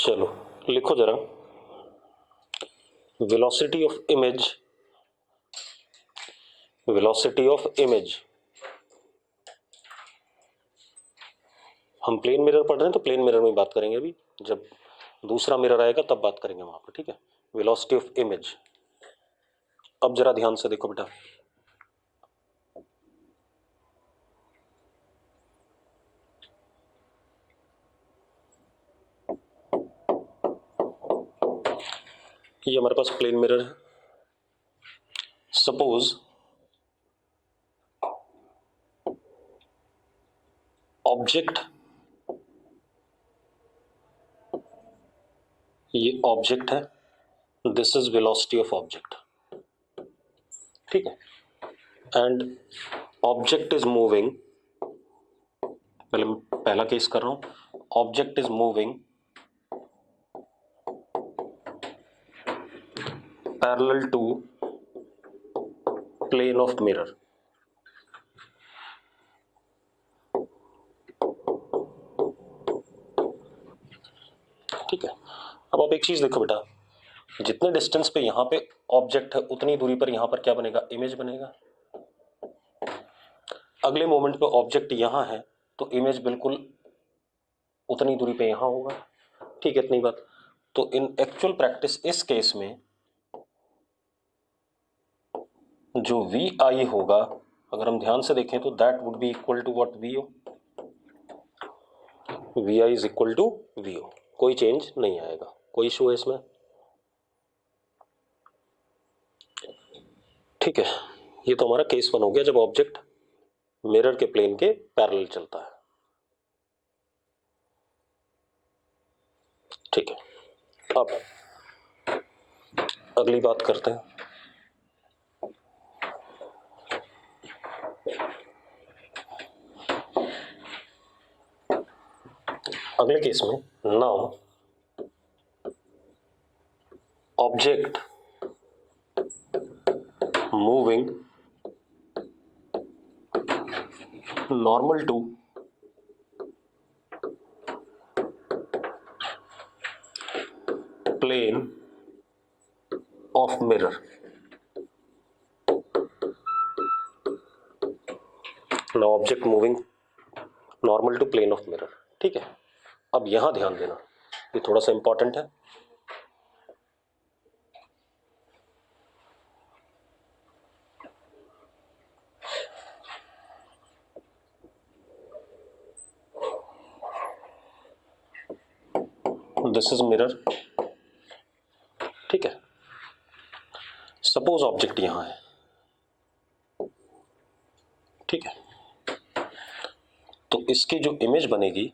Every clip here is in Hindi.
चलो लिखो जरा, velocity of image, velocity of image. हम प्लेन मिरर पढ़ रहे हैं तो प्लेन मिरर में बात करेंगे, अभी जब दूसरा मिरर आएगा तब बात करेंगे वहां पर, ठीक है। Velocity of image. अब जरा ध्यान से देखो बेटा, ये हमारे पास प्लेन मिरर है। सपोज ऑब्जेक्ट, ये ऑब्जेक्ट है, this is velocity of object, ठीक है। एंड ऑब्जेक्ट इज मूविंग, पहले मैं पहला केस कर रहा हूं, object is moving parallel to plane of mirror. ठीक है। अब आप एक चीज देखो बेटा, जितने डिस्टेंस पे यहां पे ऑब्जेक्ट है उतनी दूरी पर यहां पर क्या बनेगा, इमेज बनेगा। अगले मोमेंट पे ऑब्जेक्ट यहां है तो इमेज बिल्कुल उतनी दूरी पे यहां होगा, ठीक है, इतनी बात। तो इन एक्चुअल प्रैक्टिस इस केस में जो वी आई होगा, अगर हम ध्यान से देखें तो that would be equal to what, V O. V I is equal to V O, कोई चेंज नहीं आएगा, कोई इशू है इसमें, ठीक है। ये तो हमारा केस वन हो गया, जब ऑब्जेक्ट मिरर के प्लेन के पैरेलल चलता है, ठीक है। अब अगली बात करते हैं, अगले केस में now object moving normal to plane of mirror. Now object moving normal to plane of mirror, ठीक है। अब यहां ध्यान देना, ये थोड़ा सा इंपॉर्टेंट है। दिस इज मिरर, ठीक है। सपोज ऑब्जेक्ट यहां है, ठीक है, तो इसकी जो इमेज बनेगी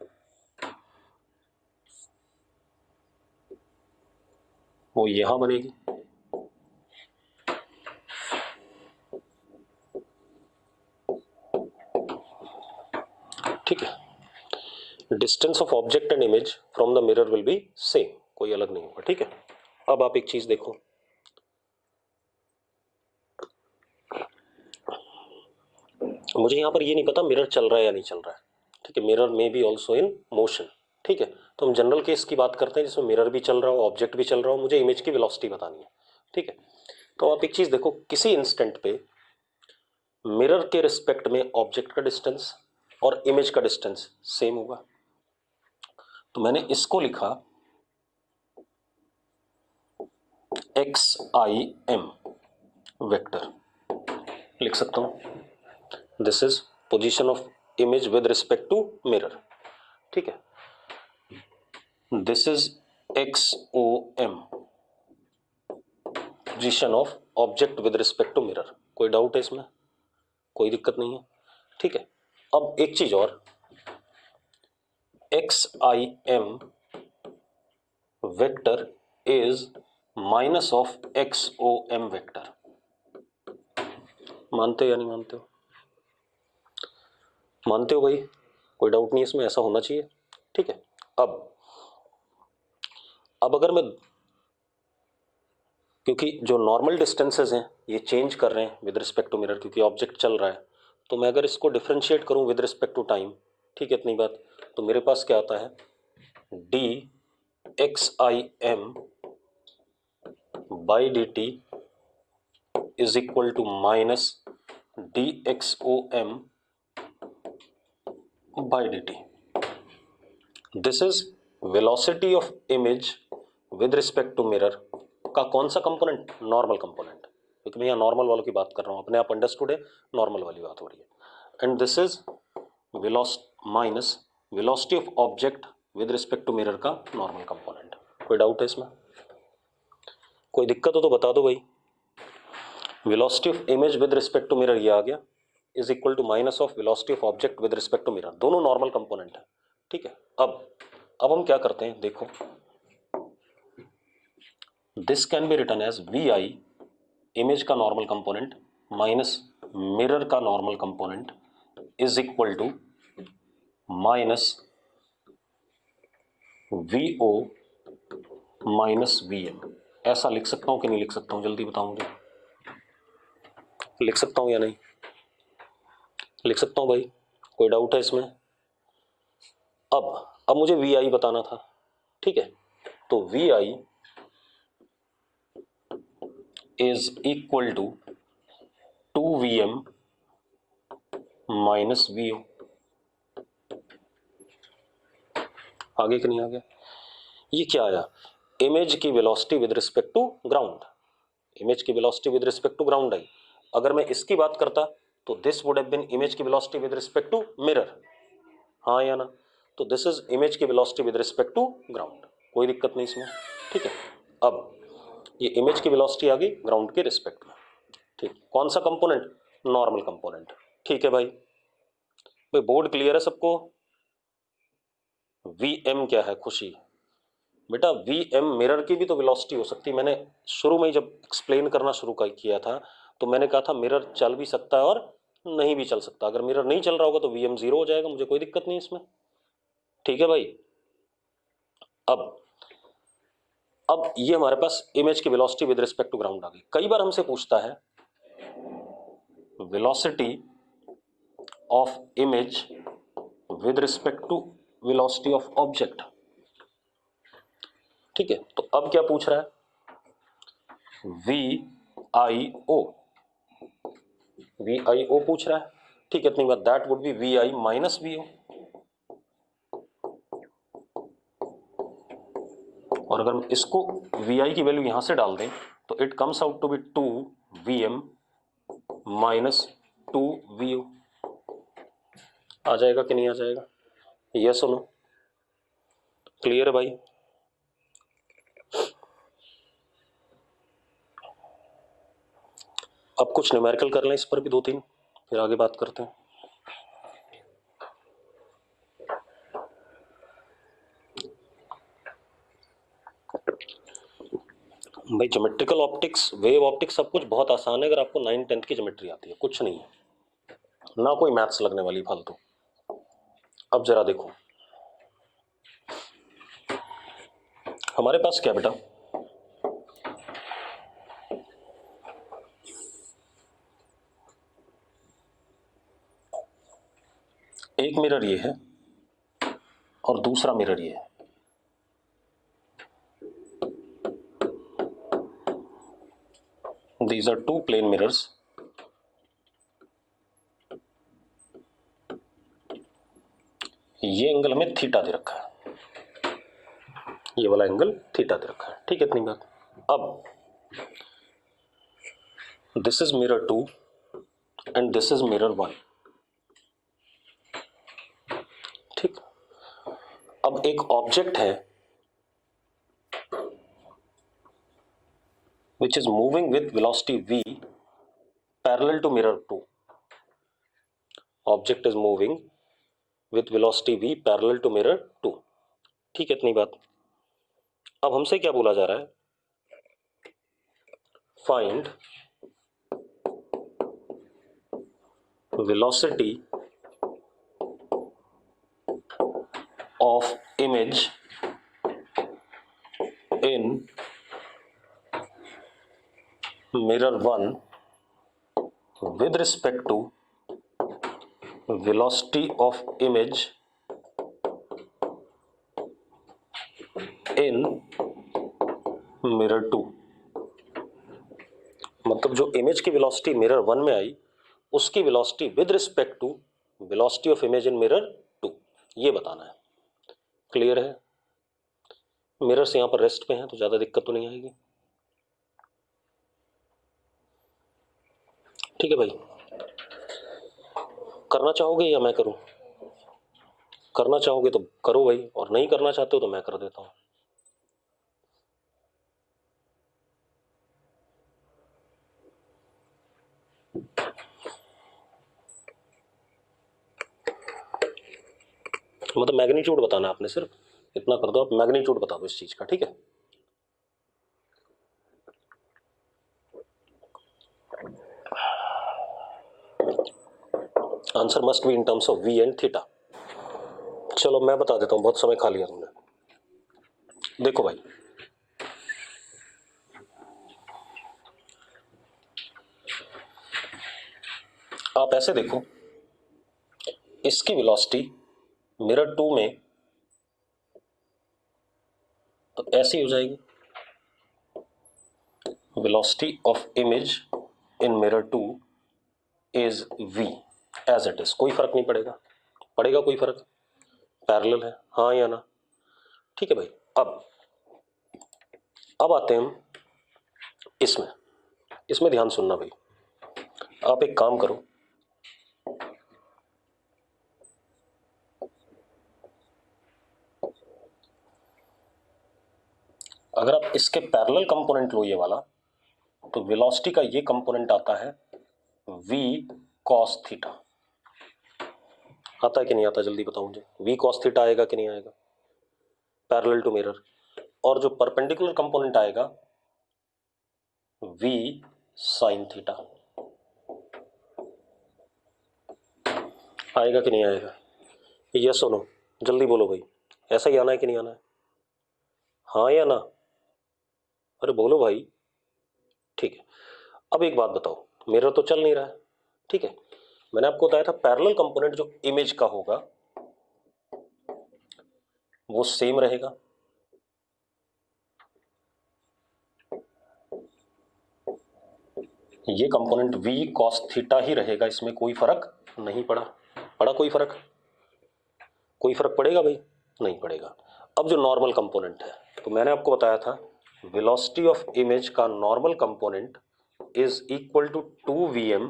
वो यहां बनेगी, ठीक है। Distance of object and image from the mirror will be same, कोई अलग नहीं होगा, ठीक है। अब आप एक चीज देखो, मुझे यहां पर ये नहीं पता मिरर चल रहा है या नहीं चल रहा है, ठीक है। मिरर में बी ऑल्सो इन मोशन, ठीक है। तो हम जनरल केस की बात करते हैं जिसमें मिरर भी चल रहा हो, ऑब्जेक्ट भी चल रहा हो, मुझे इमेज की वेलोसिटी बतानी है, ठीक है। तो आप एक चीज देखो, किसी इंस्टेंट पे मिरर के रिस्पेक्ट में ऑब्जेक्ट का डिस्टेंस और इमेज का डिस्टेंस सेम होगा। तो मैंने इसको लिखा एक्स आई एम वेक्टर, लिख सकता हूं this is position of image with respect to mirror, ठीक है। This is X O M, position of object with respect to mirror. कोई डाउट है इसमें, कोई दिक्कत नहीं है, ठीक है। अब एक चीज और, X I M vector is minus of X O M vector. मानते हो या नहीं मानते हो? मानते हो भाई, कोई डाउट नहीं इसमें, ऐसा होना चाहिए, ठीक है। अब अगर मैं, क्योंकि जो नॉर्मल डिस्टेंसेस हैं ये चेंज कर रहे हैं विद रिस्पेक्ट टू मिरर, क्योंकि ऑब्जेक्ट चल रहा है, तो मैं अगर इसको डिफरेंशिएट करूं विद रिस्पेक्ट टू टाइम, ठीक है, इतनी बात, तो मेरे पास क्या आता है, D XIM by dt is equal to minus DXOM by dt. This is velocity of image with respect to mirror का कौन सा कंपोनेंट? नॉर्मल कंपोनेंट, क्योंकि मैं यहाँ नॉर्मल वालों की बात कर रहा हूँ, अपने आप अंडरस्टूड है, नॉर्मल वाली बात हो रही है. And this is minus velocity of object with respect to mirror का नॉर्मल कंपोनेंट. कोई डाउट है इसमें? कोई दिक्कत हो तो बता दो भाई. Velocity of image with respect to mirror ये आ गया, is equal to minus of velocity of object with respect to mirror, दोनों नॉर्मल कंपोनेंट है. ठीक है. अब हम क्या करते हैं, देखो, this can be written as VI image का नॉर्मल कंपोनेंट माइनस मिरर का normal component is equal to minus VO minus VM. ऐसा लिख सकता हूं कि नहीं लिख सकता हूं? जल्दी बताओ मुझे. लिख सकता हूं या नहीं? लिख सकता हूं भाई. कोई डाउट है इसमें? अब मुझे VI बताना था. ठीक है, तो VI is equal to 2VM minus VO. आगे कि नहीं आ गया? ये क्या आया? इमेज की velocity with respect to ground. Image की velocity with respect to ground I. अगर मैं इसकी बात करता तो this would have been image की velocity with respect to mirror. हाँ या ना? तो दिस इज इमेज की velocity with respect to ground. कोई दिक्कत नहीं इसमें. ठीक है. अब ये इमेज की वेलोसिटी आ गई ग्राउंड के रिस्पेक्ट में. ठीक. कौन सा कंपोनेंट? Normal component. ठीक है भाई. बोर्ड क्लियर है सबको? VM क्या है? खुशी बेटा, VM मिरर की भी तो वेलोसिटी हो सकती है. मैंने शुरू में ही जब एक्सप्लेन करना शुरू किया था तो मैंने कहा था मिरर चल भी सकता है और नहीं भी चल सकता. अगर मिरर नहीं चल रहा होगा तो VM 0 हो जाएगा, मुझे कोई दिक्कत नहीं इसमें. ठीक है भाई. अब ये हमारे पास इमेज की velocity with respect to ground आ गई. कई बार हमसे पूछता है velocity of image with respect to velocity of object. ठीक है, तो अब क्या पूछ रहा है? VIO पूछ रहा है. ठीक है, इतनी बात. That would B VI minus VO. और अगर हम इसको VI की वैल्यू यहां से डाल दें तो it comes out to be 2VM minus 2VO. आ जाएगा कि नहीं आ जाएगा? यस और नो? क्लियर है भाई? अब कुछ न्यूमेरिकल कर लें इस पर भी 2-3, फिर आगे बात करते हैं. भाई ज्योमेट्रिकल ऑप्टिक्स, वेव ऑप्टिक्स, सब कुछ बहुत आसान है अगर आपको 9th-10th की ज्योमेट्री आती है. कुछ नहीं है, ना कोई मैथ्स लगने वाली फालतू. अब जरा देखो, हमारे पास क्या बेटा, एक मिरर ये है और दूसरा मिरर ये है. These are two plane mirrors. ये एंगल हमें थीटा दे रखा है, ये वाला एंगल थीटा दे रखा है. ठीक है, इतनी बात. अब this is mirror 2 and this is mirror 1. ठीक. अब एक ऑब्जेक्ट है which is moving with velocity v parallel to mirror 2. Object is moving with velocity v parallel to mirror 2. ठीक है, इतनी बात. अब हमसे क्या बोला जा रहा है? Find velocity of image in mirror 1 with respect to velocity of image in mirror 2, मतलब जो इमेज की वेलोसिटी मिरर 1 में आई उसकी velocity with respect to velocity of image in mirror 2, ये बताना है। क्लियर है? मिरर्स यहां पर रेस्ट पे हैं तो ज्यादा दिक्कत तो नहीं आएगी। ठीक है भाई, करना चाहोगे या मैं करूं? करना चाहोगे तो करो भाई, और नहीं करना चाहते हो तो मैं कर देता हूं। मतलब मैग्नीट्यूड बताना है आपने, सिर्फ इतना कर दो, आप मैग्नीट्यूड बता दो इस चीज का, ठीक है? Answer must be in terms of v and theta. चलो मैं बता देता हूं, बहुत समय खा लिया तुमने। देखो भाई, आप ऐसे देखो, इसकी वेलोसिटी मिरर 2 में तो ऐसी हो जाएगी, velocity of image in mirror 2 is v as it is. कोई फर्क नहीं पड़ेगा, पड़ेगा कोई फर्क? पैरेलल है, हाँ या ना? ठीक है भाई। अब आते हैं हम इसमें। इसमें ध्यान सुनना भाई, आप एक काम करो, अगर आप इसके पैरेलल कंपोनेंट लो ये वाला, तो वेलोसिटी का ये कंपोनेंट आता है v cos थीटा। आता है कि नहीं आता, जल्दी बताओ मुझे। v cos थीटा आएगा कि नहीं आएगा पैरेलल टू मिरर? और जो परपेंडिकुलर कंपोनेंट आएगा v sin थीटा, आएगा कि नहीं आएगा? ये सुनो, जल्दी बोलो भाई, ऐसा ही आना है कि नहीं आना है? हाँ या ना? अरे बोलो भाई। ठीक है, अब एक बात बताओ, मिरर तो चल नहीं रहा है, ठीक है? मैंने आपको बताया था पैरेलल कंपोनेंट जो इमेज का होगा वो सेम रहेगा, ये कंपोनेंट v cos थीटा ही रहेगा, इसमें कोई फर्क नहीं पड़ा। पड़ा कोई फर्क? कोई फर्क पड़ेगा भाई? नहीं पड़ेगा। अब जो नॉर्मल कंपोनेंट है, तो मैंने आपको बताया था वेलोसिटी ऑफ इमेज का normal component is equal to 2vm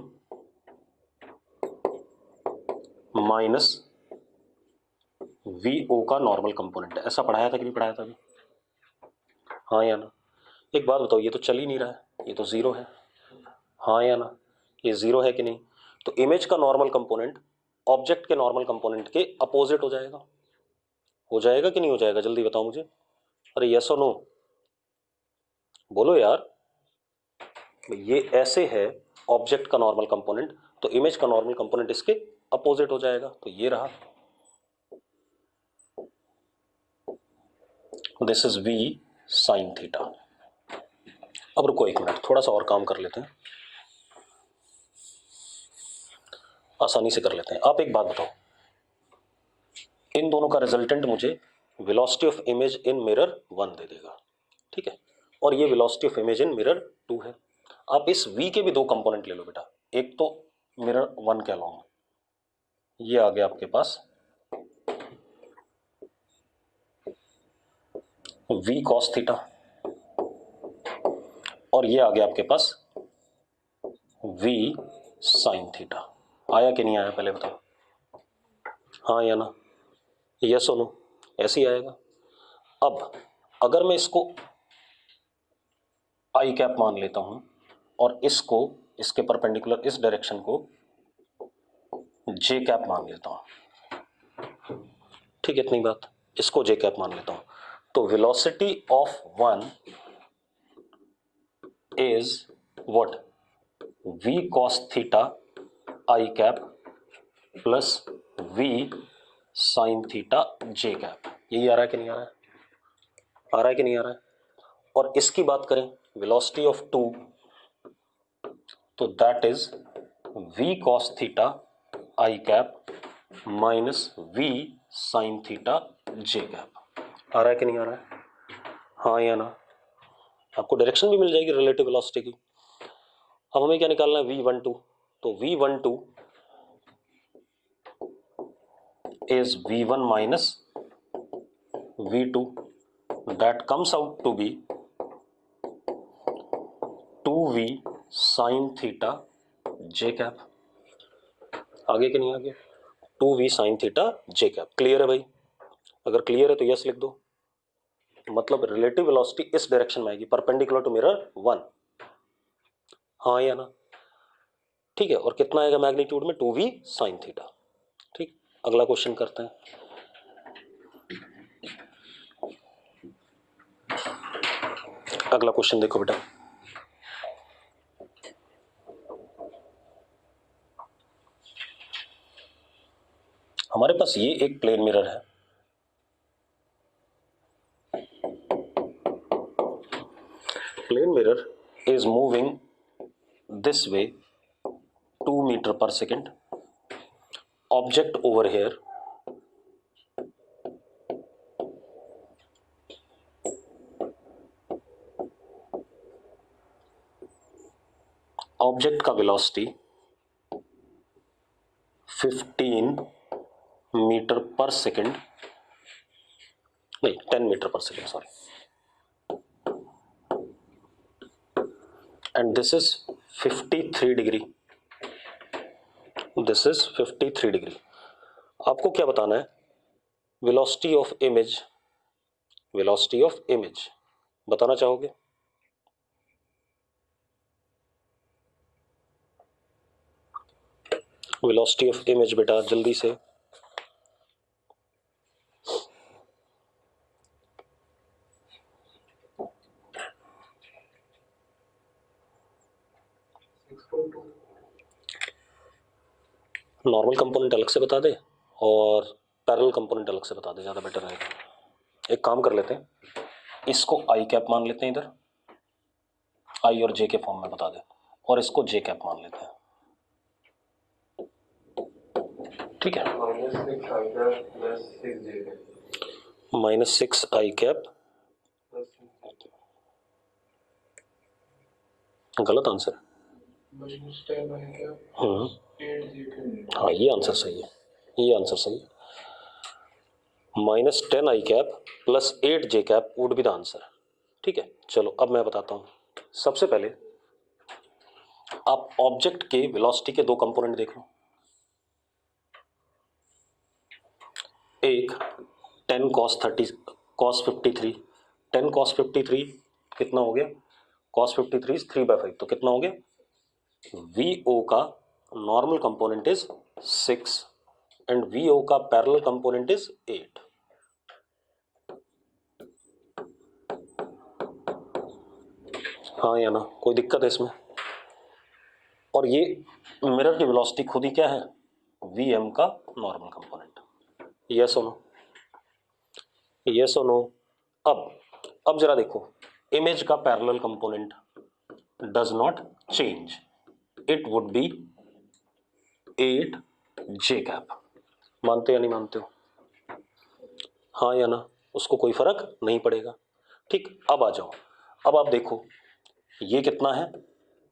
minus vo का नॉर्मल कंपोनेंट है। ऐसा पढ़ाया था कि नहीं पढ़ाया था अभी? हाँ या ना? एक बात बताओ, ये तो चल ही नहीं रहा है, ये तो जीरो है, हाँ या ना? ये जीरो है कि नहीं? तो इमेज का नॉर्मल कंपोनेंट ऑब्जेक्ट के नॉर्मल कंपोनेंट के अपोजिट हो जाएगा। हो जाएगा कि नहीं हो जाएगा, जल्दी बताओ मुझे। अरे यस और नो बोलो यार। ये ऐसे है ऑब्जेक्ट का नॉर्मल कंपोनेंट, तो इमेज का नॉर्मल कंपोनेंट इसके अपोजिट हो जाएगा, तो ये रहा, this is v sin theta. अब रुको एक मिनट, थोड़ा सा और काम कर लेते हैं, आसानी से कर लेते हैं। आप एक बात बताओ, इन दोनों का रिजल्टेंट मुझे velocity of image in mirror 1 दे देगा, ठीक है? और ये velocity of image in mirror 2 है। आप इस v के भी दो कंपोनेंट ले लो बेटा, एक तो मिरर 1 के अलावा, ये आ गया आपके पास v cos थीटा, और ये आ गया आपके पास v sin थीटा। आया कि नहीं आया पहले बताओ, हाँ या ना? यस और नो? ऐसे ही आएगा। अब अगर मैं इसको आई कैप मान लेता हूं और इसको, इसके परपेंडिकुलर इस डायरेक्शन को जे कैप मान लेता हूं, ठीक है? इतनी बात, इसको जे कैप मान लेता हूं, तो velocity of one is what? v cos theta i cap plus v sin theta j cap. यही आ रहा है कि नहीं आ रहा है? आ रहा है कि नहीं आ रहा है? और इसकी बात करें वेलोसिटी ऑफ 2, तो that is v cos theta i cap minus v sin theta j cap. आ रहा है कि नहीं आ रहा है? हाँ या ना? आपको डायरेक्शन भी मिल जाएगी रिलेटिव वेलोसिटी की। अब हमें क्या निकालना है, v12, तो v12 is v1 minus v2, that comes out to be 2v sin theta j cap। आगे कि नहीं आगे? 2v sin theta j cap। Clear है भाई? अगर क्लियर है तो यस लिख दो। मतलब रिलेटिव वेलोसिटी इस डायरेक्शन में आएगी, परपेंडिकुलर टू मिरर 1। हाँ या ना? ठीक है, और कितना आएगा मैग्नीट्यूड में, 2v sin थीटा। ठीक, अगला क्वेश्चन करते हैं। अगला क्वेश्चन देखो बेटा, हमारे पास ये एक प्लेन मिरर है, plane mirror is moving this way 2 meter per second, object over here object का वेलोसिटी 15 मीटर पर सेकेंड, नहीं 10 meter per second, sorry, and this is 53 degree, this is 53 degree. आपको क्या बताना है, velocity of image, velocity of image बताना चाहोगे? वेलोसिटी ऑफ इमेज बेटा जल्दी से। नॉर्मल कंपोनेंट अलग से बता दे और पैरेलल कंपोनेंट अलग से बता दे, ज़्यादा बेटर रहेगा। एक काम कर लेते हैं, इसको आई कैप मान लेते हैं, इधर आई और जे के फॉर्म में बता दे, और इसको जे कैप मान लेते हैं। ठीक है, -6 आई कैप, गलत आंसर। हाँ ये आंसर सही है, ये आंसर सही है। -10 i cap plus 8 j cap would be the answer. ठीक है, चलो अब मैं बताता हूँ। सबसे पहले आप ऑब्जेक्ट के वेलोसिटी के दो कंपोनेंट देख लो। एक 10 cos 53, 10 cos 53 कितना हो गया, cos 53 3/5, तो कितना हो गया, VO का normal component is 6 and VO का पैरेलल कंपोनेंट इज 8। हाँ या ना? कोई दिक्कत है इसमें? और ये मिरर की वेलोसिटी खुद ही क्या है, VM का नॉर्मल कंपोनेंट। यस और नो? यस और नो? अब जरा देखो, इमेज का parallel component does not change, it would be 8 j cap. मानते या नहीं मानते हो? हाँ या ना? उसको कोई फर्क नहीं पड़ेगा। ठीक, अब आ जाओ, अब आप देखो ये कितना है,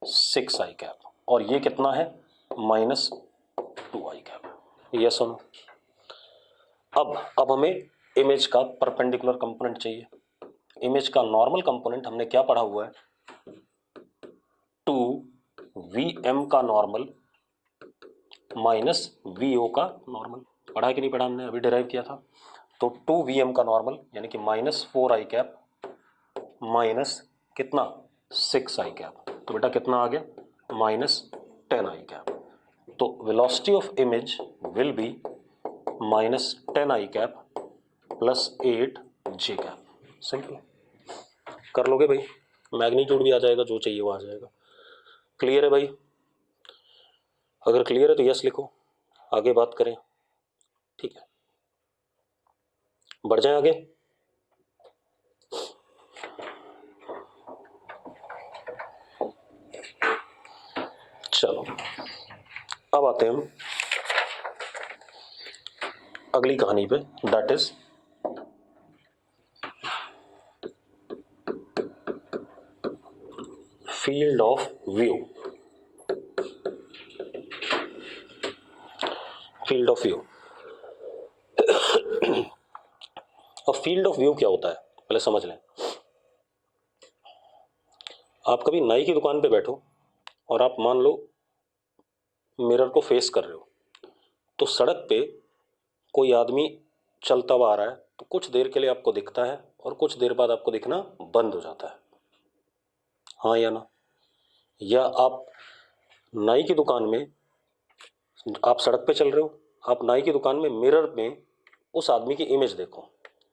6 आई कैप, और ये कितना है, -2 आई कैप। यस और नो? अब हमें इमेज का परपेंडिकुलर कंपोनेंट चाहिए। इमेज का नॉर्मल कंपोनेंट हमने क्या पढ़ा हुआ है, 2VM का नॉर्मल माइनस VO का नॉर्मल। पढ़ा कि नहीं पढ़ा, हमने अभी डिराइव किया था। तो 2VM का नॉर्मल यानी कि -4 आई कैप माइनस कितना, 6 आई कैप, तो बेटा कितना आ गया, -10 आई कैप। तो velocity of image will be -10 i cap plus 8 j cap. Simple, कर लोगे भाई? मैग्नीट्यूड भी आ जाएगा, जो चाहिए वो आ जाएगा। क्लियर है भाई? अगर क्लियर है तो यस लिखो, आगे बात करें। ठीक है, बढ़ जाए आगे। चलो अब आते हैं हम अगली कहानी पे, that is field of view, field of view. अब फील्ड ऑफ व्यू क्या होता है पहले समझ लें। आप कभी नाई की दुकान पे बैठो और आप मान लो मिरर को फेस कर रहे हो, तो सड़क पे कोई आदमी चलता हुआ आ रहा है तो कुछ देर के लिए आपको दिखता है और कुछ देर बाद आपको दिखना बंद हो जाता है, हाँ या ना। या आप नाई की दुकान में, आप सड़क पे चल रहे हो, आप नाई की दुकान में मिरर में उस आदमी की इमेज देखो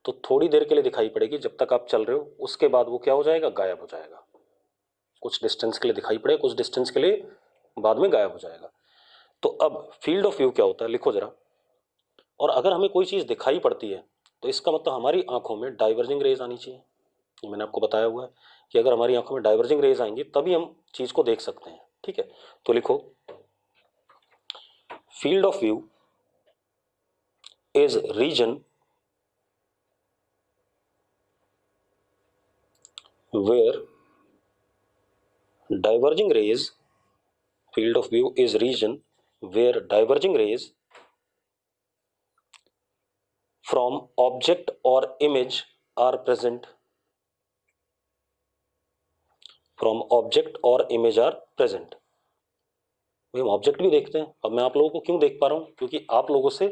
तो थोड़ी देर के लिए दिखाई पड़ेगी जब तक आप चल रहे हो, उसके बाद वो क्या हो जाएगा, गायब हो जाएगा। कुछ डिस्टेंस के लिए दिखाई पड़े, कुछ डिस्टेंस के लिए बाद में गायब हो जाएगा। तो अब फील्ड ऑफ व्यू क्या होता है, लिखो जरा। और अगर हमें कोई चीज़ दिखाई पड़ती है तो इसका मतलब हमारी आंखों में डाइवर्जिंग रेज आनी चाहिए। ये मैंने आपको बताया हुआ है कि अगर हमारी आंखों में डाइवर्जिंग रेज आएंगी तभी हम चीज़ को देख सकते हैं, ठीक है। तो लिखो field of view is region where diverging rays, field of view is region where diverging rays from object or image are present, from object or image are present। भाई हम ऑब्जेक्ट भी देखते हैं, अब मैं आप लोगों को क्यों देख पा रहा हूँ, क्योंकि आप लोगों से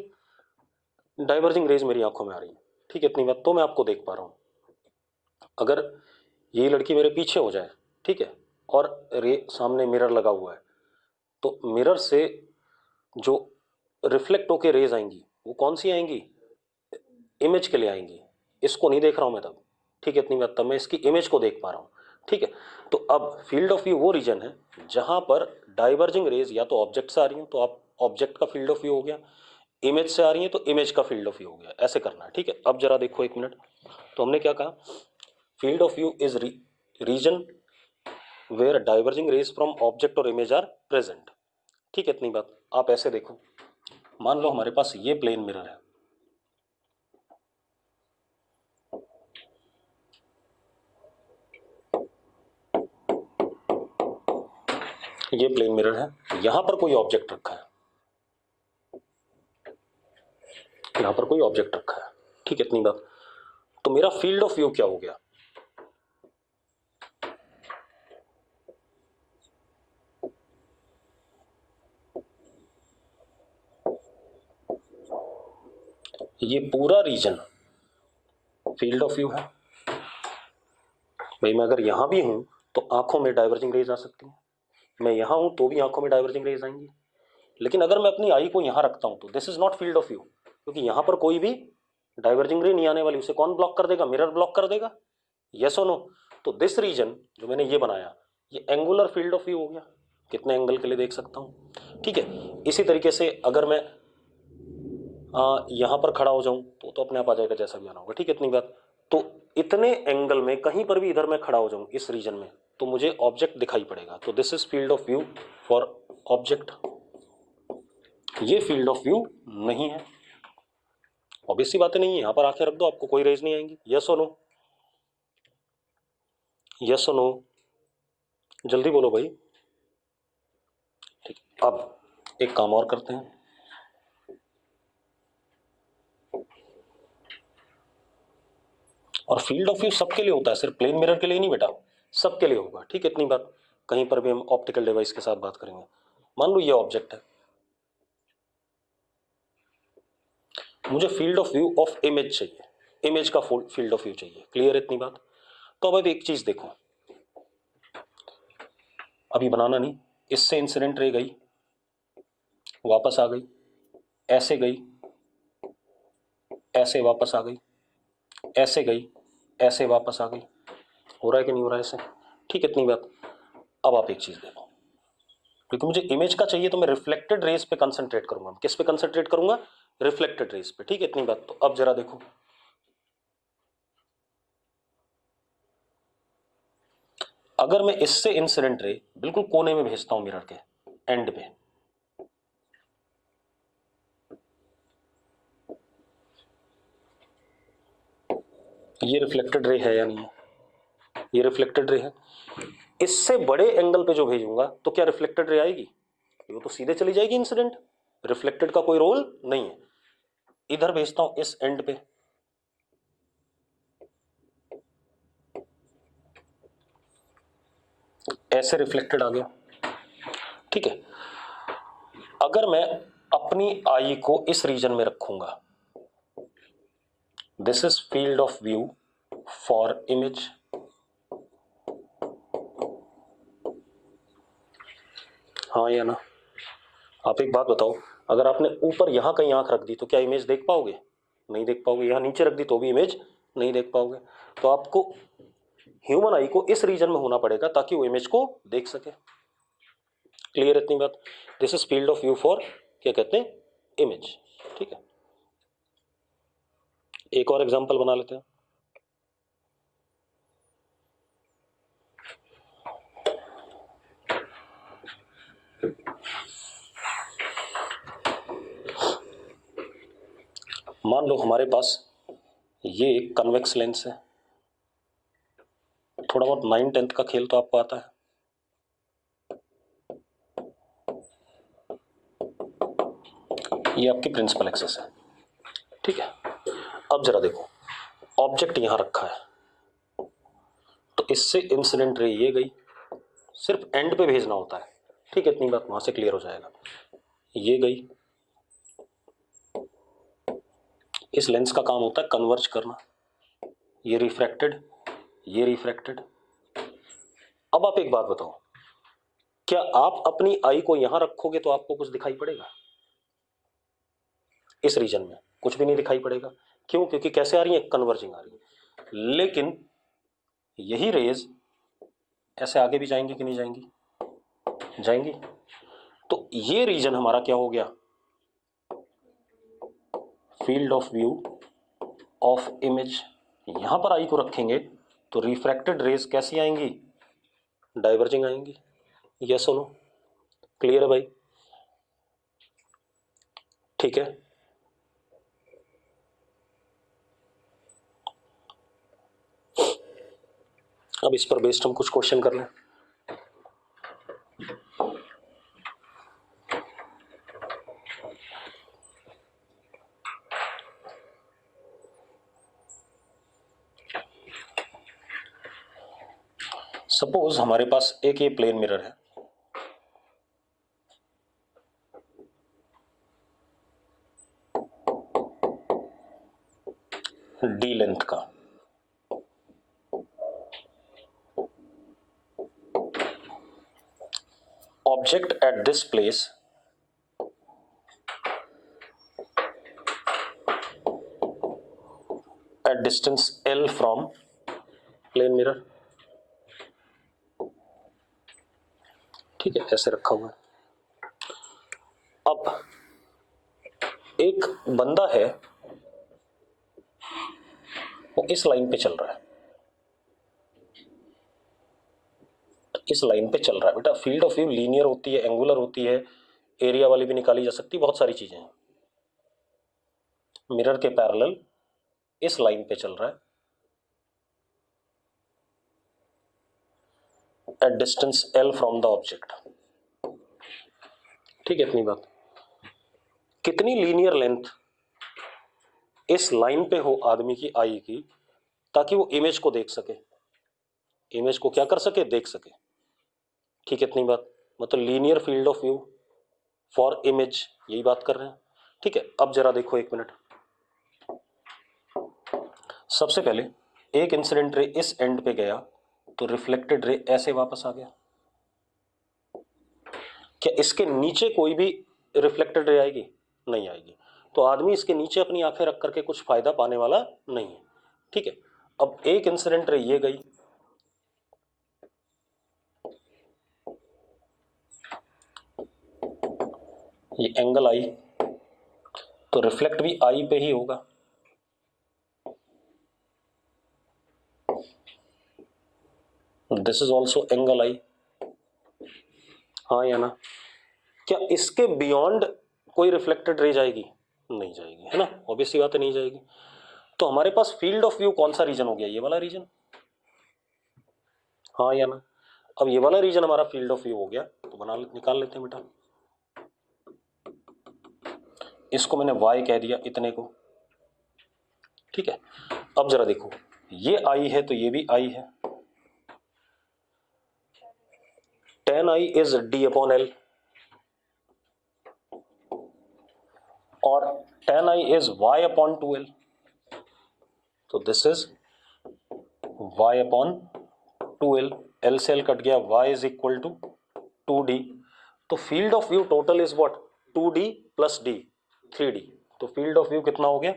डाइवर्जिंग रेज मेरी आंखों में आ रही है, ठीक है, इतनी बात तो मैं आपको देख पा रहा हूँ। अगर ये लड़की मेरे पीछे हो जाए, ठीक है, और सामने मिरर लगा हुआ है, तो मिरर से जो रिफ्लेक्ट होके रेज आएंगी वो कौन सी आएंगी, इमेज के लिए आएंगी। इसको नहीं देख रहा हूं मैं तब, ठीक है, इतनी बात, तब मैं इसकी इमेज को देख पा रहा हूं, ठीक है। तो अब फील्ड ऑफ व्यू वो रीजन है जहां पर डाइवर्जिंग रेज या तो ऑब्जेक्ट से आ रही हैं तो आप ऑब्जेक्ट का फील्ड ऑफ व्यू हो गया, इमेज से आ रही है तो इमेज का फील्ड ऑफ व्यू हो गया, ऐसे करना है, ठीक है। अब जरा देखो एक मिनट, तो हमने क्या कहा, field of view is region where diverging rays from object और इमेज आर प्रेजेंट, ठीक है, इतनी बात। आप ऐसे देखो, मान लो हमारे पास ये प्लेन मिरर है, ये प्लेन मिरर है, यहां पर कोई ऑब्जेक्ट रखा है, यहां पर कोई ऑब्जेक्ट रखा है, ठीक है, इतनी बात। तो मेरा फील्ड ऑफ व्यू क्या हो गया, ये पूरा रीजन फील्ड ऑफ व्यू है। भाई मैं अगर यहां भी हूं तो आंखों में डाइवर्जिंग रेज आ सकती है, मैं यहां हूं तो भी आंखों में डाइवर्जिंग रेज आएंगी। लेकिन अगर मैं अपनी आई को यहां रखता हूं तो this is not field of view, क्योंकि यहां पर कोई भी डाइवर्जिंग रे नहीं आने वाली, उसे कौन ब्लॉक कर देगा, मिरर ब्लॉक कर देगा, यस और नो। तो दिस रीजन जो मैंने ये बनाया, ये एंगुलर फील्ड ऑफ व्यू हो गया, कितने एंगल के लिए देख सकता हूं, ठीक है। इसी तरीके से अगर मैं यहां पर खड़ा हो जाऊं तो अपने आप आ जाएगा जैसा भी आना होगा, ठीक है, इतनी बात। तो इतने एंगल में कहीं पर भी इधर मैं खड़ा हो जाऊं इस रीजन में तो मुझे ऑब्जेक्ट दिखाई पड़ेगा, तो this is field of view for object. ये फील्ड ऑफ व्यू नहीं है, ऑब्वियस सी बातें नहीं है, यहां पर आंखें रख दो आपको कोई रेज नहीं आएंगी, यस और नो, यस और नो, जल्दी बोलो भाई, ठीक। अब एक काम और करते हैं, और फील्ड ऑफ व्यू सबके लिए होता है, सिर्फ प्लेन मिरर के लिए नहीं बेटा, सबके लिए होगा, ठीक है, इतनी बात। कहीं पर भी हम ऑप्टिकल डिवाइस के साथ बात करेंगे, मान लो ये ऑब्जेक्ट है, मुझे field of view of image चाहिए, इमेज का फील्ड ऑफ व्यू चाहिए, क्लियर इतनी बात। तो अब एक चीज देखो, अभी बनाना नहीं, इससे इंसिडेंट रे गई, वापस आ गई, ऐसे गई, ऐसे वापस आ गई, ऐसे गई, ऐसे वापस आ गई, हो रहा है कि नहीं हो रहा है ऐसे, ठीक है, इतनी बात। अब आप एक चीज देखो, क्योंकि मुझे इमेज का चाहिए तो मैं रिफ्लेक्टेड रेस पे कंसंट्रेट करूंगा, किस पे कंसंट्रेट करूंगा, रिफ्लेक्टेड रेस पे, ठीक है, इतनी बात। तो अब जरा देखो, अगर मैं इससे इंसिडेंट रे बिल्कुल कोने में भेजता हूं मिरर के एंड पे, ये रिफ्लेक्टेड रे है या नहीं है, ये रिफ्लेक्टेड रे है, इससे बड़े एंगल पे जो भेजूंगा तो क्या रिफ्लेक्टेड रे आएगी? वो तो सीधे चली जाएगी इंसिडेंट, रिफ्लेक्टेड का कोई रोल नहीं है। इधर भेजता हूं इस एंड पे, ऐसे रिफ्लेक्टेड आ गया, ठीक है। अगर मैं अपनी आई को इस रीजन में रखूंगा, this is field of view for image, हाँ या ना? आप एक बात बताओ, अगर आपने ऊपर यहां कहीं आंख रख दी तो क्या इमेज देख पाओगे? नहीं देख पाओगे। यहां नीचे रख दी तो भी इमेज नहीं देख पाओगे। तो आपको ह्यूमन आई को इस रीजन में होना पड़ेगा ताकि वो इमेज को देख सके। क्लियर इतनी बात? This is field of view for, क्या कहते हैं, इमेज, ठीक है। एक और एग्जांपल बना लेते हैं। मान लो हमारे पास ये कन्वेक्स लेंस है। थोड़ा बहुत 9-10 का खेल तो आपको आता है। ये आपकी प्रिंसिपल एक्सिस है, ठीक है। अब जरा देखो, ऑब्जेक्ट यहां रखा है तो इससे इंसिडेंट रे ये गई, सिर्फ एंड पे भेजना होता है, ठीक है। इतनी बात वहां से क्लियर हो जाएगा। ये गई, इस लेंस का काम होता है कन्वर्ज करना। ये रिफ्रैक्टेड, ये रिफ्रैक्टेड। अब आप एक बात बताओ, क्या आप अपनी आई को यहां रखोगे तो आपको कुछ दिखाई पड़ेगा? इस रीजन में कुछ भी नहीं दिखाई पड़ेगा। क्यों? क्योंकि कैसे आ रही है, कन्वर्जिंग आ रही है। लेकिन यही रेज ऐसे आगे भी जाएंगी कि नहीं जाएंगी? जाएंगी। तो ये रीजन हमारा क्या हो गया, field of view of image. यहां पर आई को रखेंगे तो रिफ्रैक्टेड रेज कैसी आएंगी, डाइवर्जिंग आएंगी। यस और नो? क्लियर है भाई? ठीक है। अब इस पर बेस्ड हम कुछ क्वेश्चन कर लें। सपोज हमारे पास एक ये प्लेन मिरर है, डी लेंथ का। Object at this place at distance L from plane mirror, ठीक है, ऐसे रखा हुआ है। अब एक बंदा है, वो इस लाइन पे चल रहा है, इस लाइन पे चल रहा है। बेटा फील्ड ऑफ व्यू लीनियर होती है, एंगुलर होती है, एरिया वाली भी निकाली जा सकती है, बहुत सारी चीजें हैं। मिरर के पैरेलल इस लाइन पे चल रहा है at distance L from the object, ठीक है। इतनी बात। कितनी लीनियर लेंथ इस लाइन पे हो आदमी की आई की, ताकि वो इमेज को देख सके, इमेज को क्या कर सके, देख सके, ठीक है। इतनी बात। मतलब linear field of view for image, यही बात कर रहे हैं, ठीक है। अब जरा देखो एक मिनट, सबसे पहले एक इंसिडेंट रे इस एंड पे गया तो रिफ्लेक्टेड रे ऐसे वापस आ गया। क्या इसके नीचे कोई भी रिफ्लेक्टेड रे आएगी? नहीं आएगी। तो आदमी इसके नीचे अपनी आंखें रख करके कुछ फायदा पाने वाला नहीं है, ठीक है। अब एक इंसिडेंट रे ये गई, ये एंगल आई, तो रिफ्लेक्ट भी आई पे ही होगा। दिस इज ऑल्सो एंगल आई, हाँ या ना? क्या इसके बियॉन्ड कोई रिफ्लेक्टेड रे जाएगी? नहीं जाएगी, है ना? ऑब्वियसली बात है, नहीं जाएगी। तो हमारे पास फील्ड ऑफ व्यू कौन सा रीजन हो गया, ये वाला रीजन, हाँ या ना? अब ये वाला रीजन हमारा फील्ड ऑफ व्यू हो गया, तो निकाल लेते हैं बेटा। इसको मैंने y कह दिया इतने को, ठीक है। अब जरा देखो, ये I है तो ये भी I है। tan I is d upon L और tan I is y upon 2L, तो this is y upon 2L। L से L कट गया, y is equal to 2D। तो field of view total is what, 2D plus D, 3D। तो फील्ड ऑफ व्यू कितना हो गया?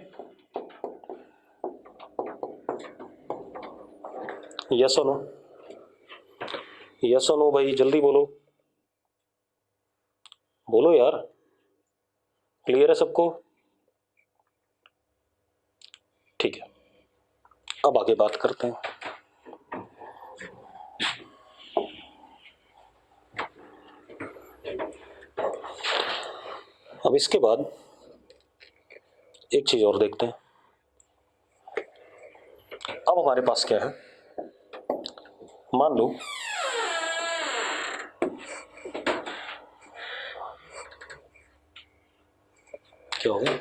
यस और नो, यस और नो भाई, जल्दी बोलो, बोलो यार, क्लियर है सबको? ठीक है, अब आगे बात करते हैं। अब इसके बाद एक चीज और देखते हैं। अब हमारे पास क्या है, मान लो क्या हो गया,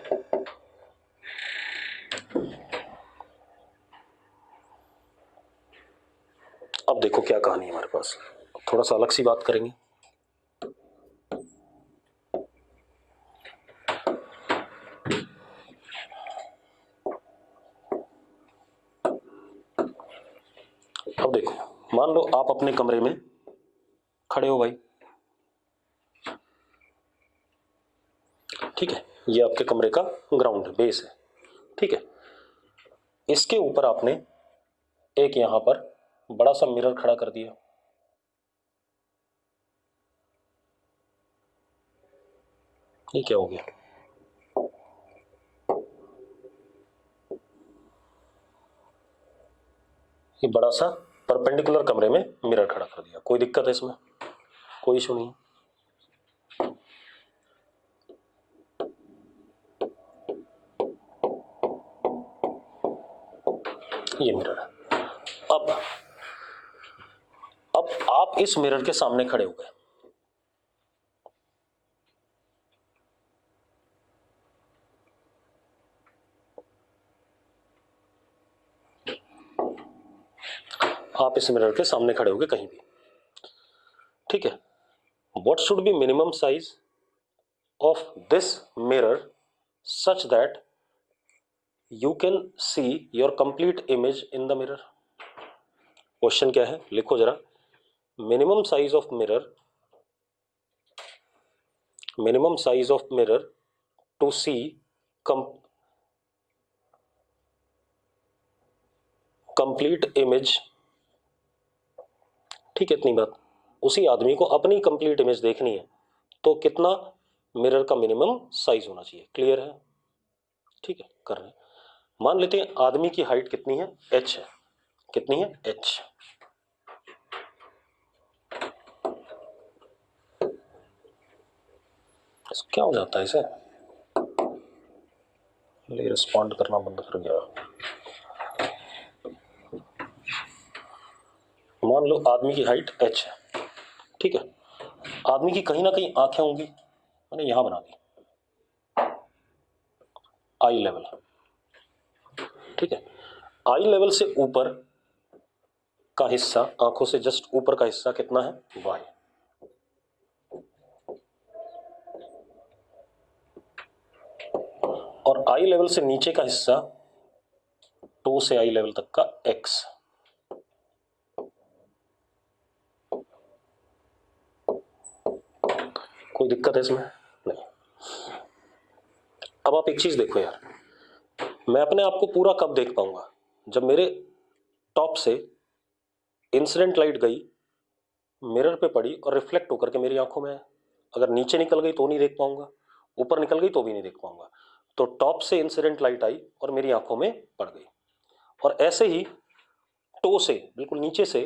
अब देखो क्या कहानी है हमारे पास, थोड़ा सा अलग सी बात करेंगे। अब देखो, मान लो आप अपने कमरे में खड़े हो भाई, ठीक है, ये आपके कमरे का ग्राउंड है, बेस है, ठीक है। इसके ऊपर आपने एक यहां पर बड़ा सा मिरर खड़ा कर दिया, ये क्या हो गया, ये बड़ा सा परपेंडिकुलर कमरे में मिरर खड़ा कर दिया। कोई दिक्कत है इसमें? कोई इशू नहीं। ये मिरर है। अब आप इस मिरर के सामने खड़े हो गए, आप इस मिरर के सामने खड़े हो गए कहीं भी, ठीक है। What should be minimum size of this mirror such that you can see your complete image in the mirror. Question क्या है, लिखो जरा। Minimum size of mirror, minimum size of mirror to see complete image, ठीक है, इतनी बात। उसी आदमी को अपनी कंप्लीट इमेज देखनी है तो कितना मिरर का मिनिमम साइज होना चाहिए, क्लियर है? ठीक है, कर रहे हैं। मान लेते हैं आदमी की हाइट कितनी है, h है, कितनी है, h। क्या हो जाता है इसे, रिस्पॉन्ड करना बंद कर गया। मान लो आदमी की हाइट h है, ठीक है। आदमी की कहीं ना कहीं आंखें होंगी, मैंने यहां बना दी आई लेवल, ठीक है। आई लेवल से ऊपर का हिस्सा, आंखों से जस्ट ऊपर का हिस्सा कितना है, y। और आई लेवल से नीचे का हिस्सा, टो से आई लेवल तक का x। कोई दिक्कत है इसमें? नहीं। अब आप एक चीज देखो यार, मैं अपने आप को पूरा कब देख पाऊंगा, जब मेरे टॉप से इंसिडेंट लाइट गई, मिरर पे पड़ी और रिफ्लेक्ट होकर के मेरी आंखों में है। अगर नीचे निकल गई तो नहीं देख पाऊंगा, ऊपर निकल गई तो भी नहीं देख पाऊंगा। तो टॉप से इंसिडेंट लाइट आई और मेरी आंखों में पड़ गई, और ऐसे ही टो से बिल्कुल नीचे से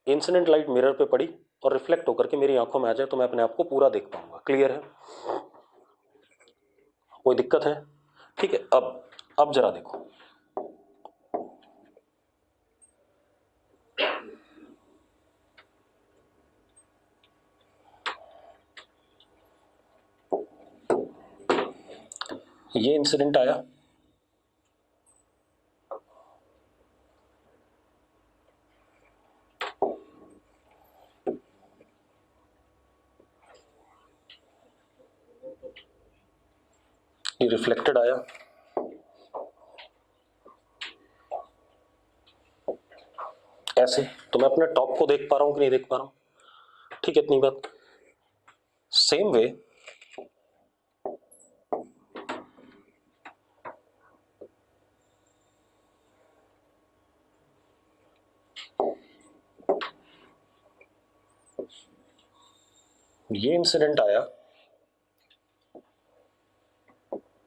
इंसिडेंट लाइट मिरर पे पड़ी और रिफ्लेक्ट होकर के मेरी आंखों में आ जाए तो मैं अपने आप को पूरा देख पाऊंगा, क्लियर है? कोई दिक्कत है? ठीक है। अब जरा देखो, ये इंसिडेंट आया, ये रिफ्लेक्टेड आया, ऐसे तो मैं अपने टॉप को देख पा रहा हूं कि नहीं देख पा रहा हूं, ठीक है, इतनी बात। सेम वे ये इंसिडेंट आया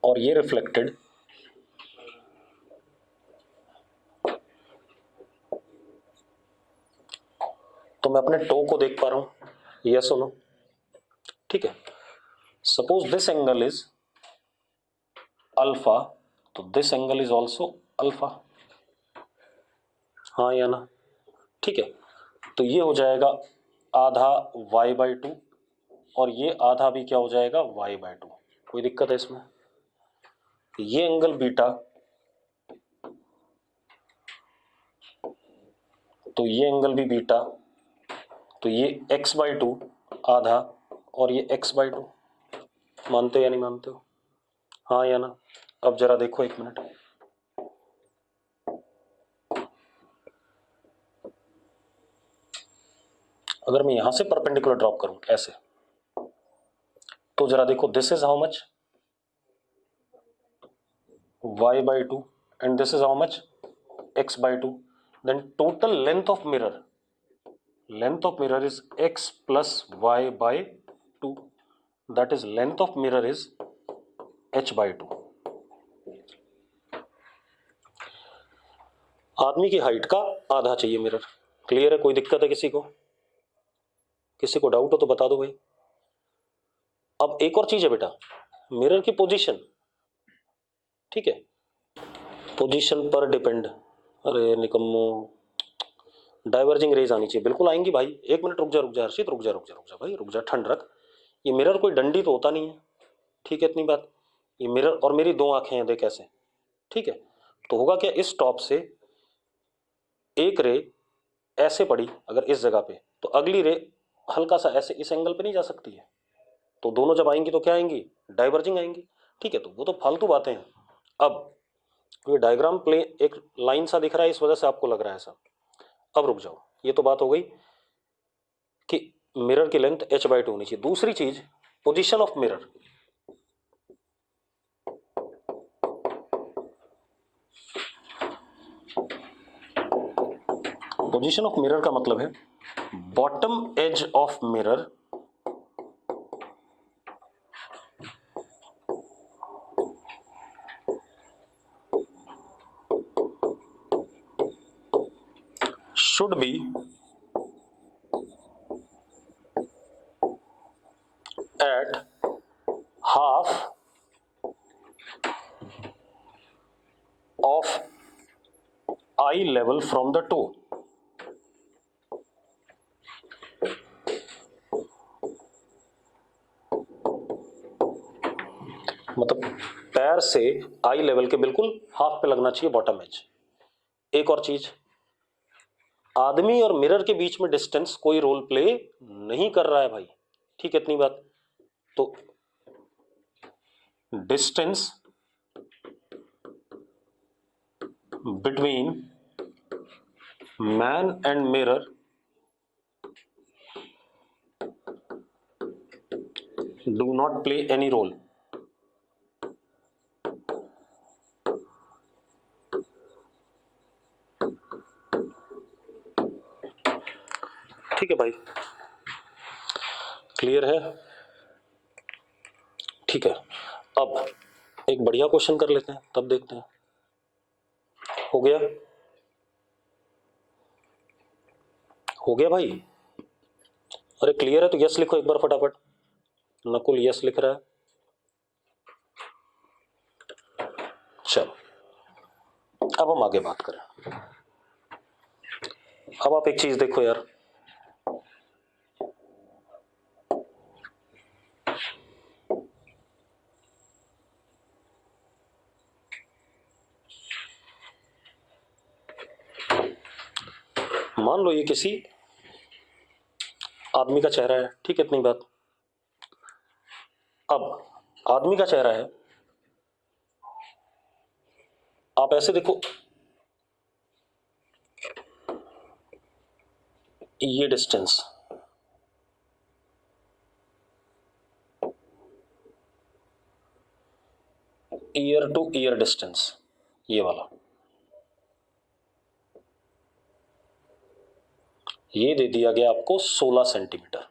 और ये रिफ्लेक्टेड, तो मैं अपने टो को देख पा रहा हूं, यस और नो, ठीक है। Suppose this angle is alpha, तो this angle is also alpha, हाँ या ना, ठीक है। तो ये हो जाएगा आधा y/2 और ये आधा भी क्या हो जाएगा y/2। कोई दिक्कत है इसमें? ये एंगल बीटा, तो ये एंगल भी बीटा, तो ये x/2 आधा और ये x/2, मानते हो या नहीं मानते हो, हाँ या ना? अब जरा देखो एक मिनट, अगर मैं यहां से परपेंडिकुलर ड्रॉप करूं ऐसे, तो जरा देखो, this is how much y/2 and this is how much x/2, then total length of mirror is x plus y/2, that is length of mirror is h/2। आदमी की हाइट का आधा चाहिए मिरर, क्लियर है? कोई दिक्कत है किसी को? किसी को डाउट हो तो बता दो भाई। अब एक और चीज है बेटा, मिरर की पोजीशन, ठीक है, पोजीशन पर डिपेंड, अरे निकम्मो, डाइवर्जिंग रेज आनी चाहिए, बिल्कुल आएंगी भाई। एक मिनट रुक जा हर्षित, रुक जा भाई, रुक जा, ठंड रख। ये मिरर कोई डंडी तो होता नहीं है, ठीक है, इतनी बात। ये मिरर और मेरी दो आंखें हैं, देख ऐसे, ठीक है। तो होगा क्या, इस टॉप से एक रे ऐसे पड़ी अगर इस जगह पे, तो अगली रे हल्का सा ऐसे इस एंगल पे नहीं जा सकती है, तो दोनों जब आएंगी तो क्या आएंगी, डाइवर्जिंग आएंगी, ठीक है। तो वो तो फालतू बातें हैं। अब ये डायग्राम प्ले एक लाइन सा दिख रहा है, इस वजह से आपको लग रहा है ऐसा। अब रुक जाओ, ये तो बात हो गई कि मिरर की लेंथ h/2 होनी चाहिए। दूसरी चीज, position of mirror, position of mirror का मतलब है bottom edge of mirror should be at half of eye level from the toe। मतलब पैर से आई लेवल के बिल्कुल हाफ पे लगना चाहिए बॉटम एज। एक और चीज, आदमी और मिरर के बीच में डिस्टेंस कोई रोल प्ले नहीं कर रहा है भाई, ठीक है, इतनी बात। तो distance between man and mirror do not play any role. ठीक है भाई, क्लियर है? ठीक है, अब एक बढ़िया क्वेश्चन कर लेते हैं, तब देखते हैं। हो गया? हो गया भाई? अरे क्लियर है तो यस लिखो एक बार फटाफट। नकुल यस लिख रहा है, चलो अब हम आगे बात करें। अब आप एक चीज देखो यार, मान लो ये किसी आदमी का चेहरा है, ठीक है, इतनी बात। अब आदमी का चेहरा है, आप ऐसे देखो, ये distance, year two year distance, ये वाला, ये दे दिया गया आपको 16 सेंटीमीटर।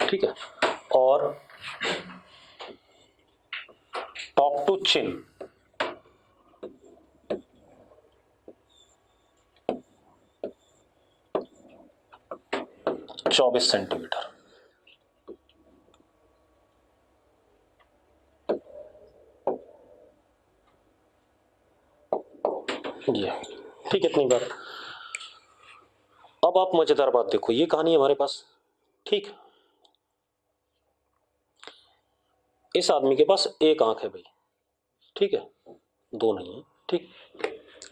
ठीक है, और टॉप टू चिन 24 सेंटीमीटर। ये ठीक है, इतनी बात। अब आप मजेदार बात देखो, ये कहानी है हमारे पास, ठीक। इस आदमी के पास एक आंख है भाई, ठीक है, दो नहीं है, ठीक,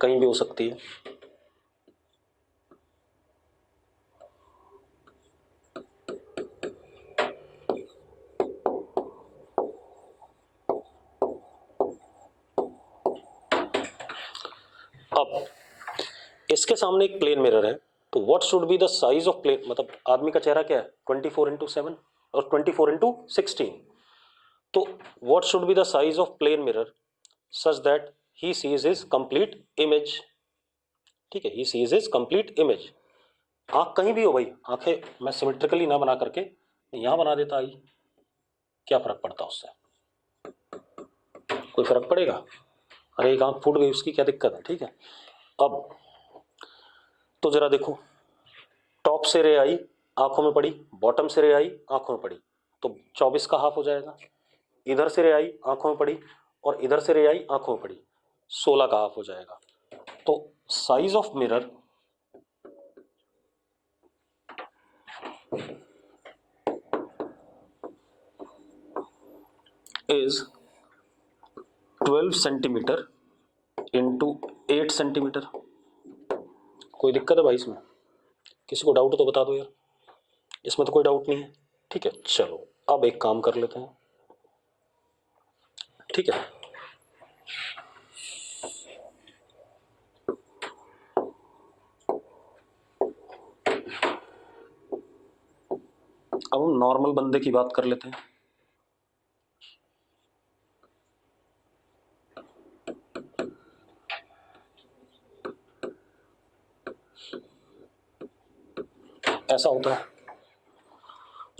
कहीं भी हो सकती है। अब इसके सामने एक प्लेन मिरर है, तो what should be the size of plane, मतलब आदमी का चेहरा क्या है 24x7 और 24x16, तो what should be the size of plane mirror such that he sees his complete image. ठीक है, he sees his complete image. आंख कहीं भी हो भाई, आंखें मैं सिमेट्रिकली ना बना करके यहां बना देता, आई क्या फर्क पड़ता उससे, कोई फर्क पड़ेगा? अरे एक आंख फूट गई उसकी क्या दिक्कत है, ठीक है। अब तो जरा देखो, टॉप से रे आई आंखों में पड़ी, बॉटम से रे आई आंखों में पड़ी, तो 24 का हाफ हो जाएगा। इधर से रे आई आंखों में पड़ी और इधर से रे आई आंखों में पड़ी, 16 का हाफ हो जाएगा। तो size of mirror is 12 centimetre into 8 centimetre. कोई दिक्कत है भाई इसमें? किसी को डाउट तो बता दो यार, इसमें तो कोई डाउट नहीं है, ठीक है। चलो अब एक काम कर लेते हैं, ठीक है। अब हम नॉर्मल बंदे की बात कर लेते हैं। ऐसा होता है,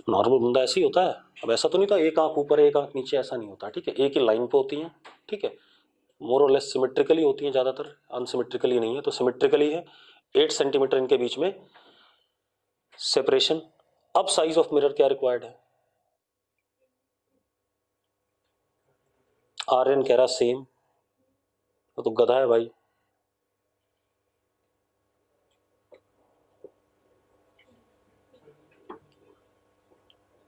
नॉर्मल बंदा ऐसे ही होता है। अब ऐसा तो नहीं था एक आंख ऊपर एक आंख नीचे, ऐसा नहीं होता, ठीक है। एक ही लाइन पे होती है, ठीक है, मोर और लेस सिमेट्रिकली होती हैं, ज़्यादातर अनसिमेट्रिकली नहीं है, तो सिमेट्रिकली है। 8 सेंटीमीटर इनके बीच में सेपरेशन। अब साइज ऑफ मिरर क्या रिक्वायर्ड है? आर्यन कह रहा सेम, तो गधा है भाई।